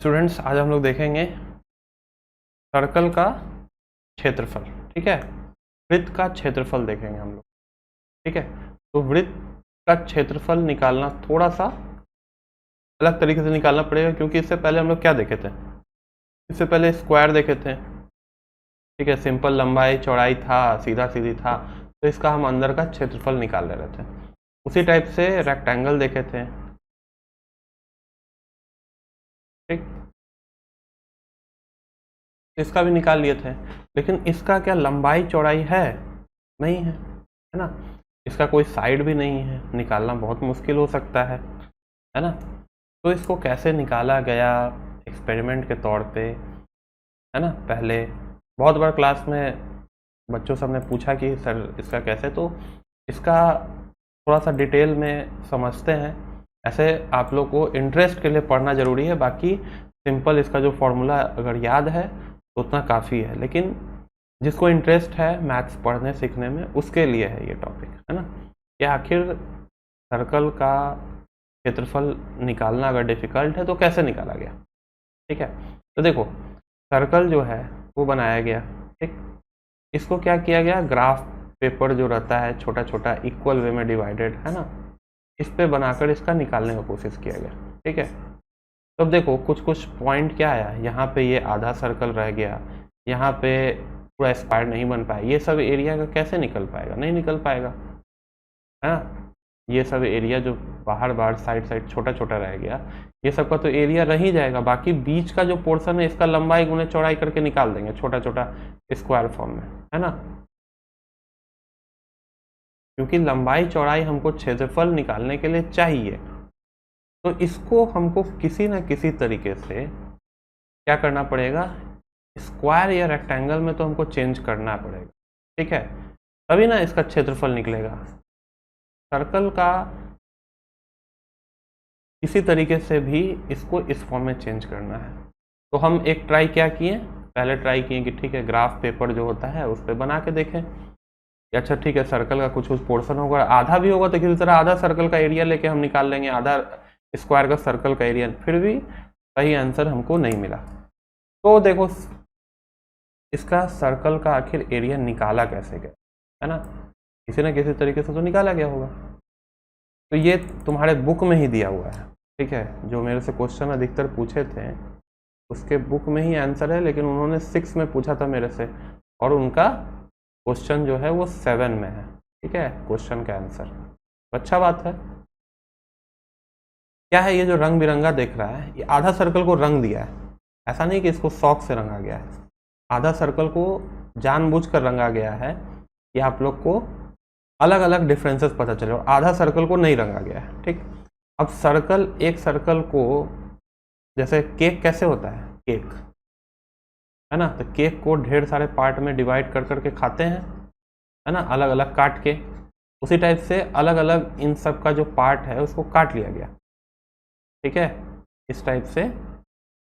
Students, आज हम लोग देखेंगे सर्कल का क्षेत्रफल। ठीक है, वृत्त का क्षेत्रफल देखेंगे हम लोग। ठीक है, तो वृत्त का क्षेत्रफल निकालना थोड़ा सा अलग तरीके से निकालना पड़ेगा, क्योंकि इससे पहले हम लोग क्या देखे थे? इससे पहले स्क्वायर देखे थे। ठीक है, सिंपल लंबाई चौड़ाई था, सीधा सीधी था, तो इसका हम अंदर का क्षेत्रफल निकाल ले रहे थे। उसी टाइप से रेक्टेंगल देखे थे। ठीक, इसका भी निकाल लिए थे, लेकिन इसका क्या लंबाई चौड़ाई है? नहीं है ना। इसका कोई साइड भी नहीं है, निकालना बहुत मुश्किल हो सकता है ना। तो इसको कैसे निकाला गया एक्सपेरिमेंट के तौर पे, है ना। पहले बहुत बार क्लास में बच्चों सब ने पूछा कि सर इसका कैसे, तो इसका थोड़ा सा डिटेल में समझते हैं। ऐसे आप लोग को इंटरेस्ट के लिए पढ़ना ज़रूरी है, बाकी सिंपल इसका जो फॉर्मूला अगर याद है तो उतना काफ़ी है, लेकिन जिसको इंटरेस्ट है मैथ्स पढ़ने सीखने में, उसके लिए है ये टॉपिक, है ना। कि आखिर सर्कल का क्षेत्रफल निकालना अगर डिफ़िकल्ट है तो कैसे निकाला गया। ठीक है, तो देखो सर्कल जो है वो बनाया गया। ठीक, इसको क्या किया गया, ग्राफ पेपर जो रहता है छोटा छोटा इक्वल वे में डिवाइडेड, है ना, इस पे बनाकर इसका निकालने का कोशिश किया गया। ठीक है, तो अब देखो कुछ कुछ पॉइंट क्या आया, यहाँ पे ये आधा सर्कल रह गया, यहाँ पे पूरा स्क्वायर नहीं बन पाया, ये सब एरिया का कैसे निकल पाएगा? नहीं निकल पाएगा, है ना। ये सब एरिया जो बाहर बाहर साइड साइड छोटा छोटा रह गया, ये सब का तो एरिया रह ही जाएगा, बाकी बीच का जो पोर्शन है इसका लंबाई गुने चौड़ाई करके निकाल देंगे छोटा छोटा स्क्वायर फॉर्म में, है ना। क्योंकि लंबाई चौड़ाई हमको क्षेत्रफल निकालने के लिए चाहिए, तो इसको हमको किसी न किसी तरीके से क्या करना पड़ेगा, स्क्वायर या रेक्टेंगल में तो हमको चेंज करना पड़ेगा। ठीक है, तभी ना इसका क्षेत्रफल निकलेगा। सर्कल का किसी तरीके से भी इसको इस फॉर्म में चेंज करना है। तो हम एक ट्राई क्या किए, पहले ट्राई किए कि ठीक है ग्राफ पेपर जो होता है उस पर बना के देखें कि अच्छा ठीक है सर्कल का कुछ कुछ पोर्शन होगा, आधा भी होगा तो किसी तरह आधा सर्कल का एरिया लेके हम निकाल लेंगे, आधा स्क्वायर का सर्कल का एरिया। फिर भी सही आंसर हमको नहीं मिला। तो देखो इसका सर्कल का आखिर एरिया निकाला कैसे गया, है ना, किसी न किसी तरीके से तो निकाला गया होगा। तो ये तुम्हारे बुक में ही दिया हुआ है। ठीक है, जो मेरे से क्वेश्चन अधिकतर पूछे थे उसके बुक में ही आंसर है, लेकिन उन्होंने 6 में पूछा था मेरे से, और उनका क्वेश्चन जो है वो 7 में है। ठीक है, क्वेश्चन का आंसर। अच्छा बात है। क्या है ये जो रंग बिरंगा देख रहा है, ये आधा सर्कल को रंग दिया है, ऐसा नहीं कि इसको शौक से रंगा गया है। आधा सर्कल को जानबूझकर रंगा गया है कि आप लोग को अलग अलग डिफरेंसेस पता चले, और आधा सर्कल को नहीं रंगा गया है। ठीक, अब सर्कल, एक सर्कल को जैसे केक कैसे होता है, केक, है ना, तो केक को ढेर सारे पार्ट में डिवाइड कर करके खाते हैं, है ना, अलग अलग काट के। उसी टाइप से अलग अलग इन सब का जो पार्ट है उसको काट लिया गया। ठीक है, इस टाइप से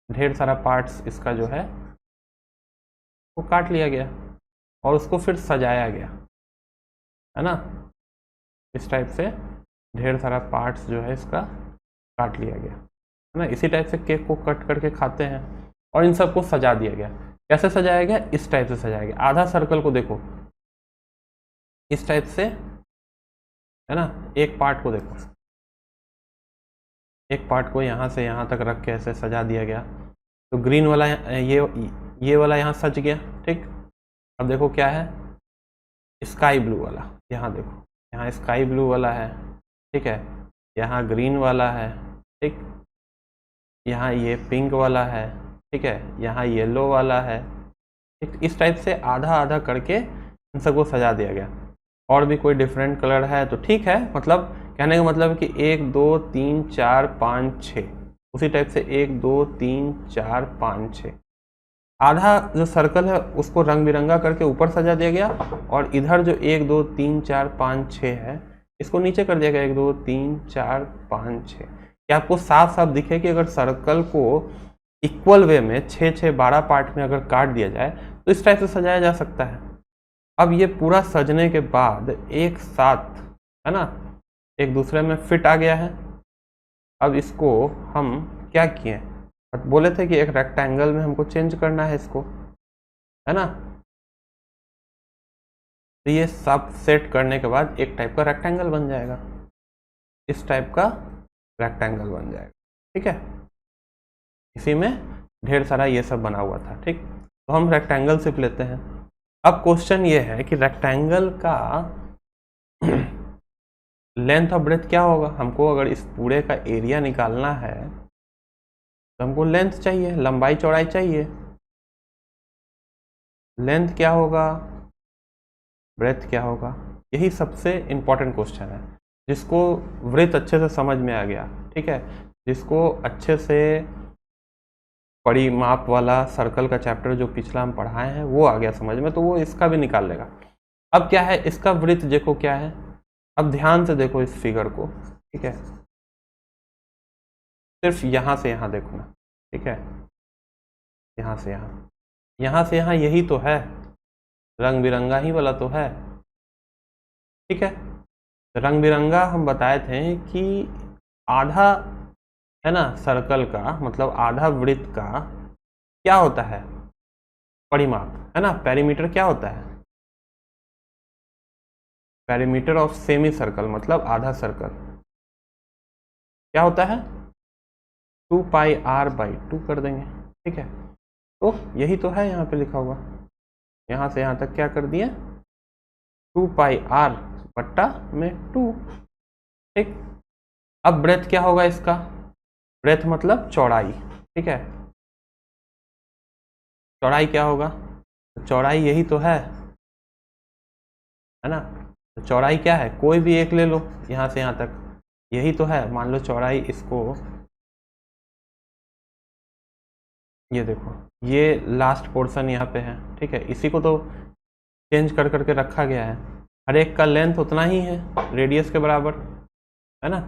ढेर सारा पार्ट्स इसका जो है वो काट लिया गया और उसको फिर सजाया गया, है ना। इस टाइप से ढेर सारा पार्ट्स जो है इसका काट लिया गया, है ना। इसी टाइप से केक को कट करके खाते हैं और इन सबको सजा दिया गया। कैसे सजाया गया? इस टाइप से सजाया गया। आधा सर्कल को देखो इस टाइप से, है ना, एक पार्ट को देखो, एक पार्ट को यहाँ से यहाँ तक रख के ऐसे सजा दिया गया। तो ग्रीन वाला ये वाला यहाँ सज गया। ठीक, अब देखो क्या है, स्काई ब्लू वाला, यहाँ देखो, यहाँ स्काई ब्लू वाला है। ठीक है, यहाँ ग्रीन वाला है। ठीक, यहाँ ये पिंक वाला है। ठीक है, यहाँ येलो वाला है। ठीक, इस टाइप से आधा आधा करके इन सबको सजा दिया गया। और भी कोई डिफरेंट कलर है तो ठीक है, मतलब कहने का मतलब है कि 1 2 3 4 5 6, उसी टाइप से 1 2 3 4 5 6, आधा जो सर्कल है उसको रंग बिरंगा करके ऊपर सजा दिया गया, और इधर जो 1 2 3 4 5 6 है इसको नीचे कर दिया गया, 1 2 3 4 5 6। क्या आपको साफ साफ दिखे कि अगर सर्कल को इक्वल वे में 6 6 12 पार्ट में अगर काट दिया जाए तो इस टाइप से सजाया जा सकता है। अब ये पूरा सजने के बाद एक साथ, है ना, एक दूसरे में फिट आ गया है। अब इसको हम क्या किए, बोले थे कि एक रेक्टेंगल में हमको चेंज करना है इसको, है ना। तो ये सब सेट करने के बाद एक टाइप का रेक्टेंगल बन जाएगा, इस टाइप का रेक्टेंगल बन जाएगा, ठीक है। इसी में ढेर सारा ये सब बना हुआ था, ठीक। तो हम रेक्टेंगल सिर्फ लेते हैं। अब क्वेश्चन ये है कि रेक्टेंगल का लेंथ और ब्रेथ क्या होगा। हमको अगर इस पूरे का एरिया निकालना है तो हमको लेंथ चाहिए, लंबाई चौड़ाई चाहिए। लेंथ क्या होगा, ब्रेथ क्या होगा, यही सबसे इम्पोर्टेंट क्वेश्चन है, जिसको वृत्त अच्छे से समझ में आ गया, ठीक है। जिसको अच्छे से परिमाप वाला सर्कल का चैप्टर जो पिछला हम पढ़ाए हैं वो आ गया समझ में, तो वो इसका भी निकाल लेगा। अब क्या है, इसका वृत्त देखो क्या है। अब ध्यान से देखो इस फिगर को, ठीक है। सिर्फ यहाँ से यहाँ देखो ना, ठीक है। यहाँ से यहाँ, यहाँ से यहाँ, यही तो है, रंग बिरंगा ही वाला तो है, ठीक है। रंग बिरंगा हम बताए थे कि आधा है ना सर्कल का, मतलब आधा वृत्त का क्या होता है, परिमाप, है ना। पेरीमीटर क्या होता है, पेरीमीटर ऑफ सेमी सर्कल, मतलब आधा सर्कल क्या होता है, 2πr/2 कर देंगे, ठीक है। तो यही तो है यहाँ पे लिखा हुआ, यहाँ से यहाँ तक क्या कर दिए, 2πr/2, ठीक। अब ब्रेथ क्या होगा इसका, ब्रेथ मतलब चौड़ाई, ठीक है। चौड़ाई क्या होगा, चौड़ाई यही तो है ना। तो चौड़ाई क्या है, कोई भी एक ले लो यहाँ से यहाँ तक, यही तो है। मान लो चौड़ाई इसको, ये देखो ये लास्ट पोर्शन यहाँ पे है, ठीक है। इसी को तो चेंज कर करके रखा गया है, हर एक का लेंथ उतना ही है, रेडियस के बराबर, है ना।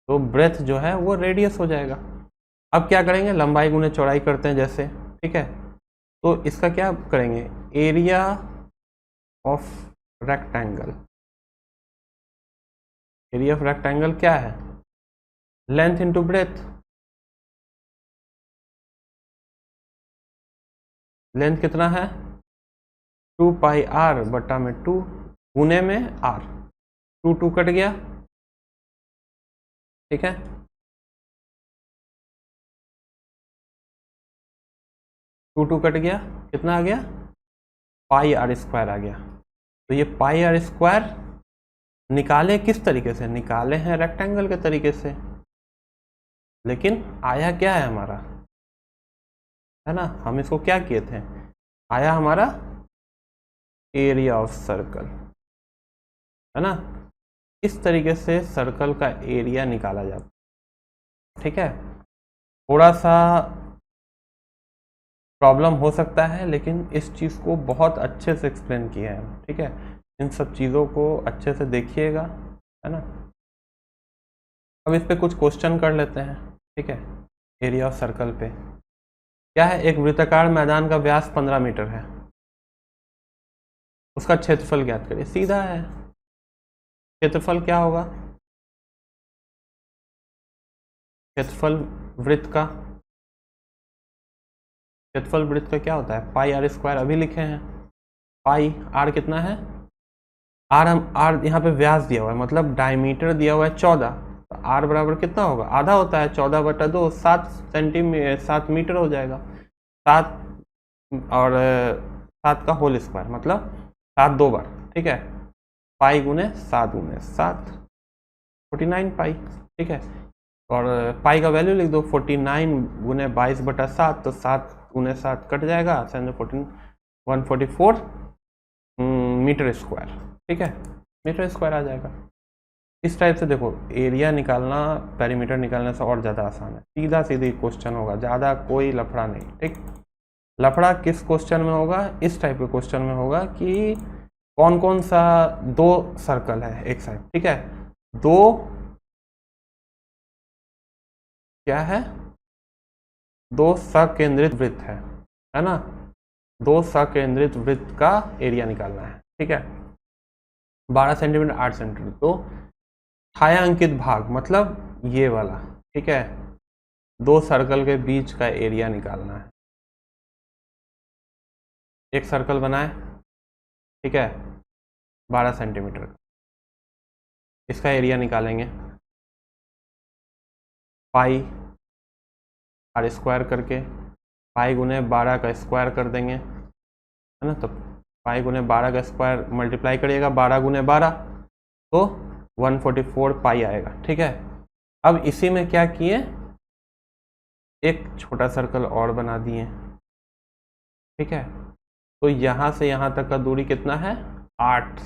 तो ब्रेथ जो है वो रेडियस हो जाएगा। अब क्या करेंगे, लंबाई गुने चौड़ाई करते हैं जैसे, ठीक है। तो इसका क्या करेंगे, area of rectangle, area of rectangle क्या है, लेंथ इंटू ब्रेथ। लेंथ कितना है, 2πr/2 गुने में r, 2 कट गया, ठीक है। 2 कट गया, कितना आ गया, πr² आ गया। तो ये πr² निकाले किस तरीके से, निकाले हैं रेक्टेंगल के तरीके से, लेकिन आया क्या है हमारा, है ना। हम इसको क्या किए थे, आया हमारा एरिया ऑफ सर्कल, है ना। इस तरीके से सर्कल का एरिया निकाला जाता, ठीक है। थोड़ा सा प्रॉब्लम हो सकता है, लेकिन इस चीज़ को बहुत अच्छे से एक्सप्लेन किया है, ठीक है। इन सब चीज़ों को अच्छे से देखिएगा, है ना। अब इस पे कुछ क्वेश्चन कर लेते हैं, ठीक है। एरिया ऑफ सर्कल पे क्या है, एक वृत्ताकार मैदान का व्यास 15 मीटर है, उसका क्षेत्रफल ज्ञात करिए। सीधा है, क्षेत्रफल क्या होगा, क्षेत्रफल वृत्त का, क्षेत्रफल वृत्त का क्या होता है, πr², अभी लिखे हैं। पाई आर कितना है, आर हम आर यहाँ पे व्यास दिया हुआ है, मतलब डायमीटर दिया हुआ है 14, तो आर बराबर कितना होगा, आधा होता है 14/2, 7 मीटर हो जाएगा। 7 और 7 का होल स्क्वायर, मतलब 7 2 बार, ठीक है। पाई गुने 7 49 पाई, ठीक है। और पाई का वैल्यू लिख दो, 49 गुने 22/7, तो 7 गुने 7 कट जाएगा, 144 मीटर स्क्वायर, ठीक है। मीटर स्क्वायर आ जाएगा। इस टाइप से देखो एरिया निकालना पेरीमीटर निकालने से और ज़्यादा आसान है, सीधा सीधी क्वेश्चन होगा, ज़्यादा कोई लफड़ा नहीं, ठीक। लफड़ा किस क्वेश्चन में होगा, इस टाइप के क्वेश्चन में होगा कि कौन कौन सा दो सर्कल है एक साइड, ठीक है। दो क्या है, दो सकेंद्रित वृत्त है ना। दो सकेंद्रित वृत्त का एरिया निकालना है, ठीक है। 12 सेंटीमीटर 8 सेंटीमीटर, तो छायांकित भाग मतलब ये वाला, ठीक है। दो सर्कल के बीच का एरिया निकालना है। एक सर्कल बनाए, ठीक है, 12 सेंटीमीटर का, इसका एरिया निकालेंगे। पाई आर स्क्वायर करके पाई गुने 12 का स्क्वायर कर देंगे, है ना। तो पाई गुने 12 का स्क्वायर मल्टीप्लाई करिएगा 12 गुने 12 तो 144 पाई आएगा, ठीक है। अब इसी में क्या किए, एक छोटा सर्कल और बना दिए, ठीक है। तो यहाँ से यहाँ तक का दूरी कितना है, 8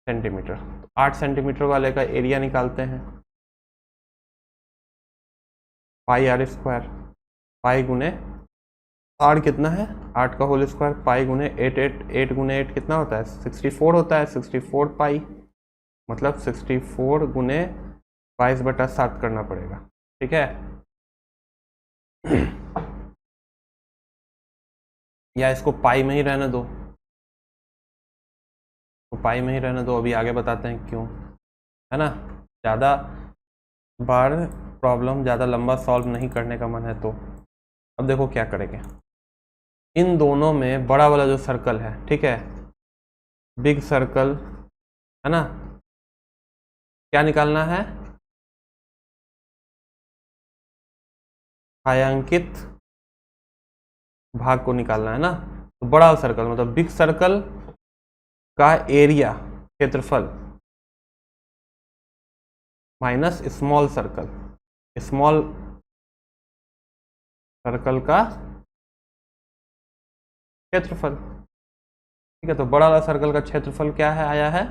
सेंटीमीटर। तो 8 सेंटीमीटर वाले का एरिया निकालते हैं। पाई आर स्क्वायर, पाई गुने आर कितना है, 8 का होल स्क्वायर, पाई गुने 8 गुने 8 कितना होता है, 64 होता है। 64 पाई मतलब 64 गुने 22/7 करना पड़ेगा, ठीक है। या इसको पाई में ही रहने दो, तो पाई में ही रहने दो, अभी आगे बताते हैं क्यों, है ना। ज़्यादा बार प्रॉब्लम ज़्यादा लंबा सॉल्व नहीं करने का मन है तो अब देखो क्या करेंगे। इन दोनों में बड़ा वाला जो सर्कल है, ठीक है, बिग सर्कल, है ना, क्या निकालना है, छायांकित भाग को निकालना है ना। तो बड़ा सर्कल मतलब बिग सर्कल का एरिया, क्षेत्रफल, minus small circle, small circle का क्षेत्रफल, ठीक है। तो बड़ा वाला सर्कल का क्षेत्रफल क्या है, आया है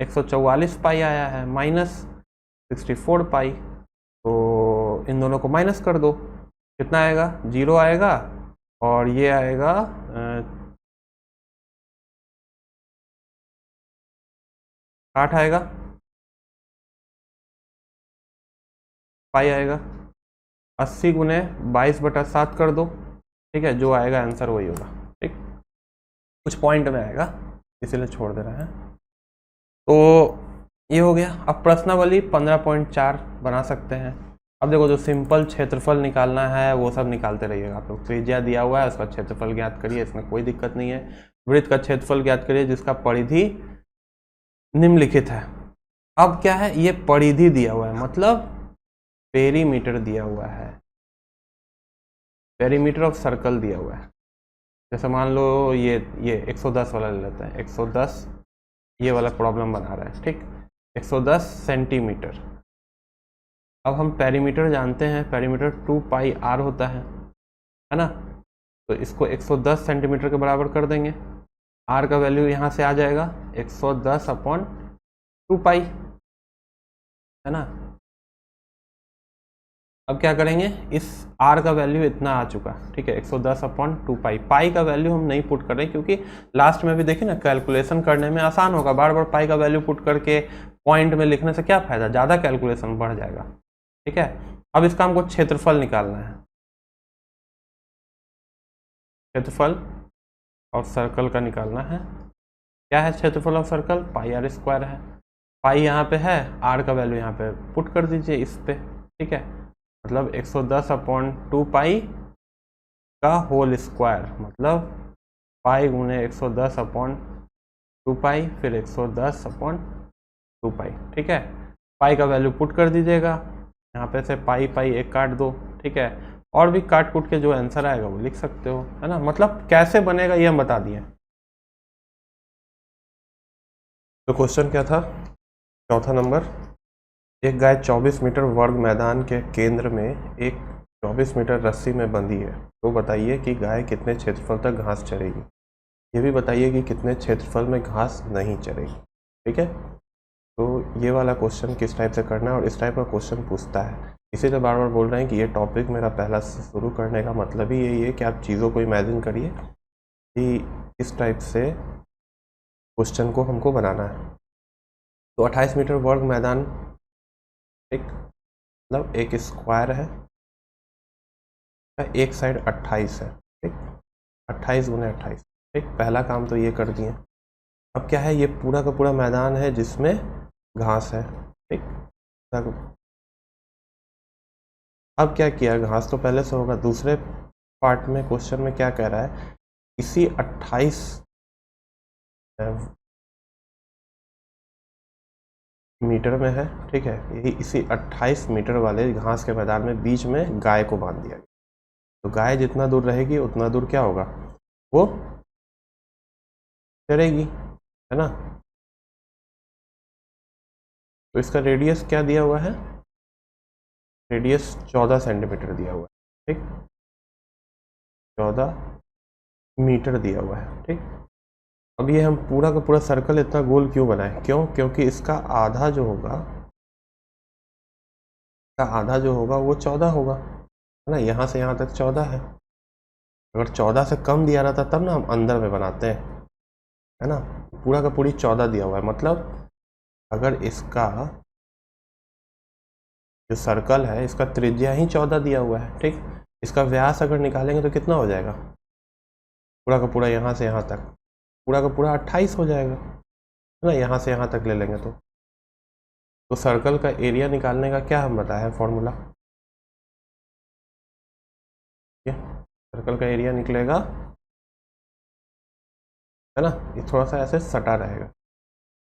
144 पाई आया है, माइनस 64 पाई। तो इन दोनों को माइनस कर दो, कितना आएगा, 0 आएगा, और ये आएगा 8 आएगा, पाई आएगा। 80 गुने 22/7 कर दो, ठीक है, जो आएगा आंसर वही होगा, ठीक। कुछ पॉइंट में आएगा इसीलिए छोड़ दे रहे हैं। तो ये हो गया। अब प्रश्नावली 15.4 बना सकते हैं। अब देखो, जो सिंपल क्षेत्रफल निकालना है वो सब निकालते रहिएगा आप लोग। त्रिज्या दिया हुआ है, उसका क्षेत्रफल ज्ञात करिए, इसमें कोई दिक्कत नहीं है। वृत्त का क्षेत्रफल ज्ञात करिए जिसका परिधि निम्नलिखित है। अब क्या है, ये परिधि दिया हुआ है मतलब पेरीमीटर दिया हुआ है, पेरीमीटर ऑफ सर्कल दिया हुआ है। जैसे मान लो ये 110 वाला ले लेते हैं, 110 ये वाला प्रॉब्लम बना रहा है, ठीक, 110 सेंटीमीटर। अब हम पेरीमीटर जानते हैं, पेरीमीटर 2 पाई आर होता है ना। तो इसको 110 सेंटीमीटर के बराबर कर देंगे। आर का वैल्यू यहाँ से आ जाएगा 110/2 पाई, है ना। अब क्या करेंगे, इस आर का वैल्यू इतना आ चुका, ठीक है, 110/2 पाई। पाई का वैल्यू हम नहीं पुट कर रहे क्योंकि लास्ट में भी देखिए ना, कैलकुलेशन करने में आसान होगा। बार बार पाई का वैल्यू पुट करके पॉइंट में लिखने से क्या फायदा, ज़्यादा कैलकुलेशन बढ़ जाएगा, ठीक है। अब इसका हमको क्षेत्रफल निकालना है, क्षेत्रफल और सर्कल का निकालना है। क्या है क्षेत्रफल of circle, pi R square है। पाई यहाँ पे है, आर का वैल्यू यहाँ पे पुट कर दीजिए इस पे, ठीक है। मतलब 110/2 पाई का होल स्क्वायर, मतलब पाई गुने 110/2 पाई फिर 110/2 पाई, ठीक है। पाई का वैल्यू पुट कर दीजिएगा, यहाँ पे से पाई पाई एक काट दो, ठीक है। और भी काट कूट के जो आंसर आएगा वो लिख सकते हो, है ना। मतलब कैसे बनेगा ये हम बता दिए। तो क्वेश्चन क्या था, चौथा नंबर, एक गाय 24 मीटर वर्ग मैदान के केंद्र में एक 24 मीटर रस्सी में बंधी है। तो बताइए कि गाय कितने क्षेत्रफल तक घास चरेगी। ये भी बताइए कि कितने क्षेत्रफल में घास नहीं चरेगी, ठीक है। तो ये वाला क्वेश्चन किस टाइप से करना है, और इस टाइप का क्वेश्चन पूछता है। इसीलिए बार बार बोल रहे हैं कि ये टॉपिक मेरा पहला से शुरू करने का मतलब ही यही है कि आप चीज़ों को इमेजिन करिए कि इस टाइप से क्वेश्चन को हमको बनाना है। तो 28 मीटर वर्ग मैदान, एक मतलब एक स्क्वायर है, एक साइड 28 है, ठीक, 28 गुने 28, ठीक। पहला काम तो ये कर दिए। अब क्या है, ये पूरा का पूरा मैदान है जिसमें घास है, ठीक। अब क्या किया, घास तो पहले से होगा। दूसरे पार्ट में क्वेश्चन में क्या कह रहा है, इसी 28 मीटर में है, ठीक है, यही इसी 28 मीटर वाले घास के मैदान में बीच में गाय को बांध दिया गया। तो गाय जितना दूर रहेगी उतना दूर क्या होगा, वो चरेगी, है ना। तो इसका रेडियस क्या दिया हुआ है, रेडियस 14 सेंटीमीटर दिया हुआ है, ठीक, 14 मीटर दिया हुआ है, ठीक। अब ये हम पूरा का पूरा सर्कल इतना गोल क्यों बनाए, क्यों, क्योंकि इसका आधा जो होगा, आधा जो होगा वो 14 होगा, है ना। यहाँ से यहाँ तक 14 है। अगर 14 से कम दिया रहता तब ना हम अंदर में बनाते हैं, है ना। पूरा का पूरी 14 दिया हुआ है, मतलब अगर इसका जो सर्कल है इसका त्रिज्या ही 14 दिया हुआ है, ठीक। इसका व्यास अगर निकालेंगे तो कितना हो जाएगा, पूरा का पूरा यहाँ से यहाँ तक पूरा का पूरा 28 हो जाएगा, है ना। यहाँ से यहाँ तक ले लेंगे तो सर्कल का एरिया निकालने का क्या हम बताया है फॉर्मूला, सर्कल का एरिया निकलेगा, है ना। ये थोड़ा सा ऐसे सटा रहेगा।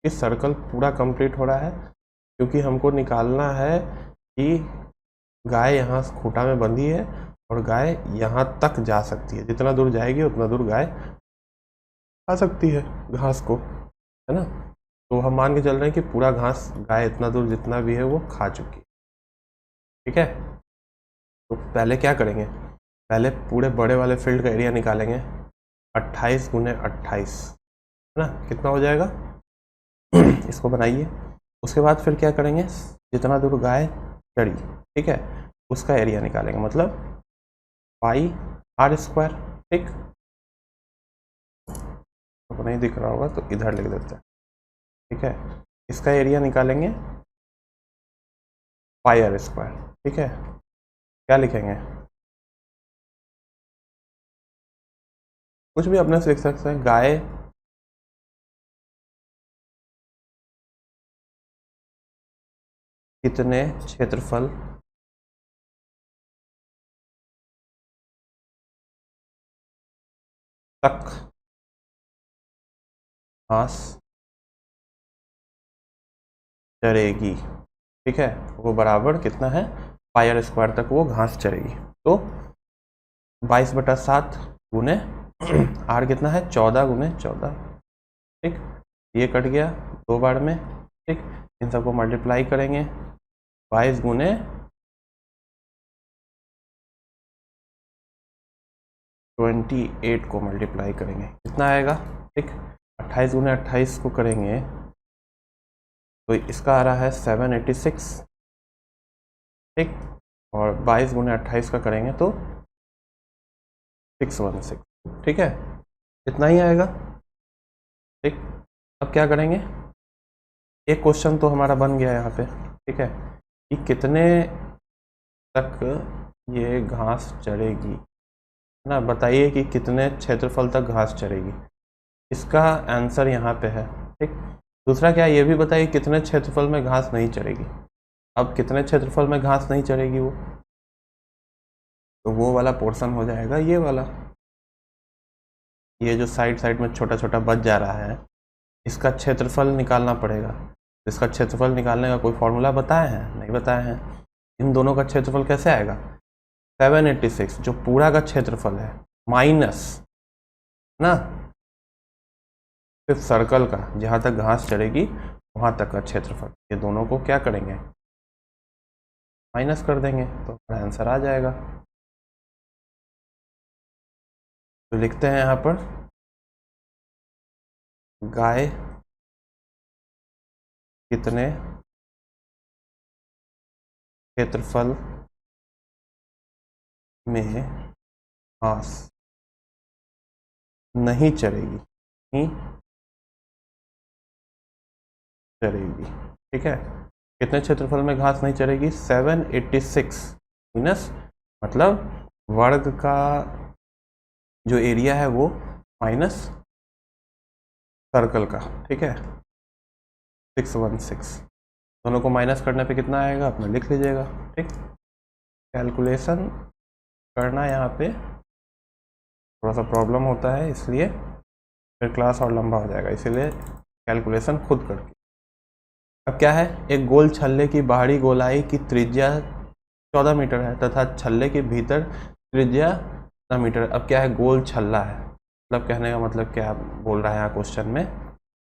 इस सर्कल पूरा कंप्लीट हो रहा है क्योंकि हमको निकालना है कि गाय यहाँ खूंटा में बंधी है और गाय यहाँ तक जा सकती है, जितना दूर जाएगी उतना दूर गाय खा सकती है घास को, है ना। तो हम मान के चल रहे हैं कि पूरा घास गाय इतना दूर जितना भी है वो खा चुकी है, ठीक है। तो पहले क्या करेंगे, पहले पूरे बड़े वाले फील्ड का एरिया निकालेंगे, 28 गुने 28, है ना, कितना हो जाएगा इसको बनाइए। उसके बाद फिर क्या करेंगे, जितना दूर गाय चढ़ी, ठीक है, उसका एरिया निकालेंगे, मतलब पाई आर स्क्वायर, ठीक। तो नहीं दिख रहा होगा तो इधर लिख देते हैं, ठीक है। इसका एरिया निकालेंगे पाई आर स्क्वायर, ठीक है। क्या लिखेंगे, कुछ भी अपने से लिख सकते हैं, गाय कितने क्षेत्रफल तक घास चरेगी, ठीक है, वो बराबर कितना है, पाई आर स्क्वायर तक वो घास चरेगी। तो 22/7 गुने आर कितना है, 14 गुने 14, ठीक। ये कट गया 2 बार में, ठीक। इन सबको मल्टीप्लाई करेंगे, 22 गुने 28 को मल्टीप्लाई करेंगे, कितना आएगा, ठीक। 28 गुने 28 को करेंगे तो इसका आ रहा है 786, ठीक। और 22 गुने 28 का करेंगे तो 616, ठीक है, इतना ही आएगा, ठीक। अब क्या करेंगे, एक क्वेश्चन तो हमारा बन गया यहाँ पे, ठीक है, कि कितने तक ये घास चरेगी, है ना। बताइए कि कितने क्षेत्रफल तक घास चरेगी, इसका आंसर यहाँ पे है, ठीक। दूसरा क्या, ये भी बताइए कितने क्षेत्रफल में घास नहीं चरेगी। अब कितने क्षेत्रफल में घास नहीं चरेगी वो, तो वो वाला पोर्शन हो जाएगा ये वाला, ये जो साइड साइड में छोटा छोटा बच जा रहा है, इसका क्षेत्रफल निकालना पड़ेगा। इसका क्षेत्रफल निकालने का कोई फॉर्मूला बताए हैं, नहीं बताए हैं। इन दोनों का क्षेत्रफल कैसे आएगा, 786 जो पूरा का क्षेत्रफल है माइनस ना सिर्फ सर्कल का, जहाँ तक घास चढ़ेगी वहाँ तक का क्षेत्रफल, ये दोनों को क्या करेंगे, माइनस कर देंगे तो हमारा आंसर आ जाएगा। तो लिखते हैं यहाँ पर, गाय कितने क्षेत्रफल में घास नहीं चरेगी, नहीं चरेगी, ठीक है। कितने क्षेत्रफल में घास नहीं चरेगी, 786 माइनस, मतलब वर्ग का जो एरिया है वो माइनस सर्कल का, ठीक है, 616, दोनों को माइनस करने पे कितना आएगा अपना लिख लीजिएगा, ठीक। कैलकुलेशन करना यहाँ पे थोड़ा सा प्रॉब्लम होता है, इसलिए फिर क्लास और लंबा हो जाएगा, इसीलिए कैलकुलेशन खुद करके। अब क्या है, एक गोल छल्ले की बाहरी गोलाई की त्रिज्या 14 मीटर है तथा छल्ले के भीतर त्रिज्या 14 मीटर। अब क्या है, गोल छल्ला है, मतलब कहने का मतलब क्या बोल रहा है यहाँ क्वेश्चन में।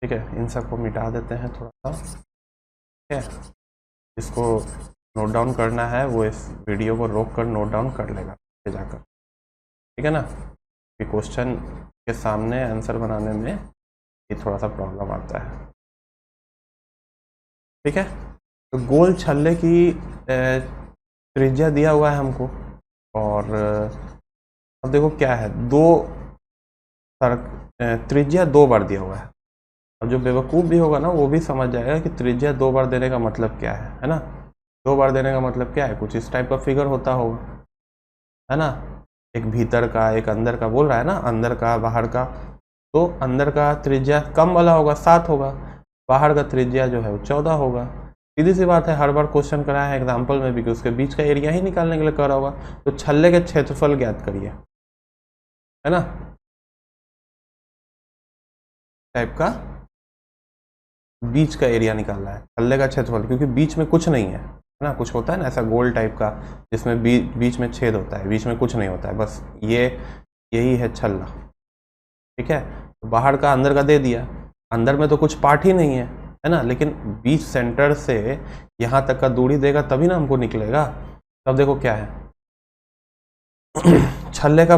ठीक है, इन सबको मिटा देते हैं थोड़ा सा। ठीक है, इसको नोट डाउन करना है वो इस वीडियो को रोक कर नोट डाउन कर लेगा जाकर। ठीक है ना, कि क्वेश्चन के सामने आंसर बनाने में ये थोड़ा सा प्रॉब्लम आता है। ठीक है, तो गोल छल्ले की त्रिज्या दिया हुआ है हमको, और अब देखो क्या है, त्रिज्या 2 बार दिया हुआ है। अब जो बेवकूफ़ भी होगा ना वो भी समझ जाएगा कि त्रिज्या 2 बार देने का मतलब क्या है ना। 2 बार देने का मतलब क्या है, कुछ इस टाइप का फिगर होता होगा, है ना। एक भीतर का एक अंदर का बोल रहा है ना, अंदर का बाहर का, तो अंदर का त्रिज्या कम वाला होगा 7 होगा, बाहर का त्रिज्या जो है वो 14 होगा। सीधी सी बात है, हर बार क्वेश्चन कराया है एग्जाम्पल में भी कि उसके बीच का एरिया ही निकालने के लिए करा होगा। तो छल्ले के क्षेत्रफल ज्ञात करिए, है ना, टाइप का बीच का एरिया निकालना है, छल्ले का क्षेत्रफल, क्योंकि बीच में कुछ नहीं है ना। कुछ होता है ना ऐसा गोल टाइप का जिसमें बीच में छेद होता है, बीच में कुछ नहीं होता है, बस यही है छल्ला। ठीक है, तो बाहर का अंदर का दे दिया, अंदर में तो कुछ पार्ट ही नहीं है ना, लेकिन बीच सेंटर से यहाँ तक का दूरी देगा तभी ना हमको निकलेगा। तब देखो क्या है, छल्ले का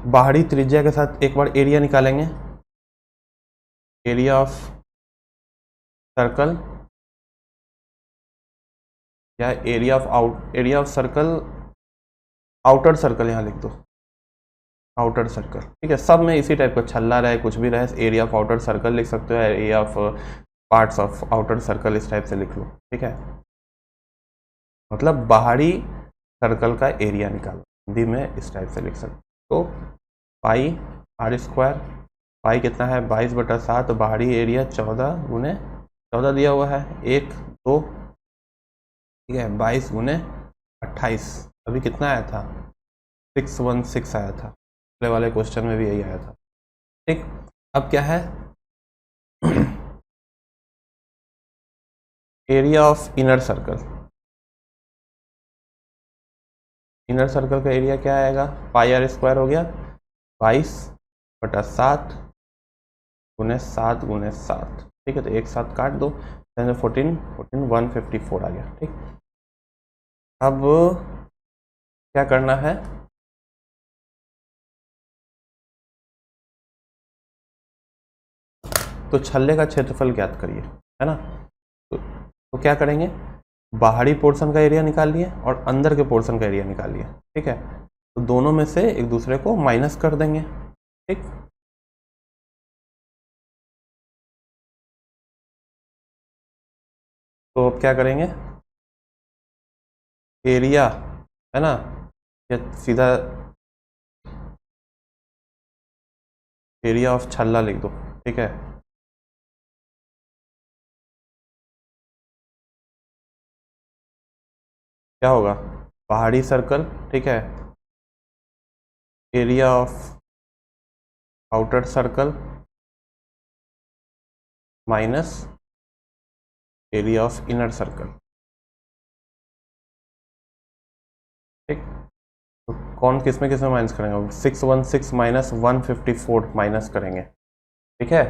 बाहरी त्रिज्या के साथ एक बार एरिया निकालेंगे, एरिया ऑफ सर्कल या area of circle, outer circle यहाँ लिख दो, आउटर सर्कल। ठीक है, सब में इसी टाइप का छल्ला रहे कुछ भी रहे, एरिया ऑफ आउटर सर्कल लिख सकते हो, area of parts of outer circle इस टाइप से लिख लो। ठीक है, मतलब बाहरी सर्कल का एरिया निकालो, हिंदी में इस टाइप से लिख सकते हो। तो पाई आर स्क्वायर, पाई कितना है 22/7, बाहरी एरिया 14 गुने 14 दिया हुआ है, 1 2, ठीक है, 22 गुने 28, अभी कितना आया था 616 आया था, पिछले वाले क्वेश्चन में भी यही आया था। ठीक, अब क्या है, area of inner circle, inner circle का एरिया क्या आएगा, पाई आर स्क्वायर हो गया 22/7 गुने 7 गुने 7। ठीक है, तो एक साथ काट दो, 14 154 आ गया। ठीक, अब क्या करना है, तो छल्ले का क्षेत्रफल ज्ञात करिए, है ना। तो क्या करेंगे, बाहरी पोर्शन का एरिया निकाल लिए और अंदर के पोर्शन का एरिया निकाल लिए। ठीक है, तो दोनों में से एक दूसरे को माइनस कर देंगे। ठीक, तो अब क्या करेंगे, एरिया, है ना, या सीधा एरिया ऑफ छल्ला लिख दो। ठीक है, क्या होगा, बाहरी सर्कल, ठीक है, area of outer circle minus area of inner circle. ठीक, तो कौन किस में माइनस करेंगे, 616 माइनस 154 माइनस करेंगे। ठीक है,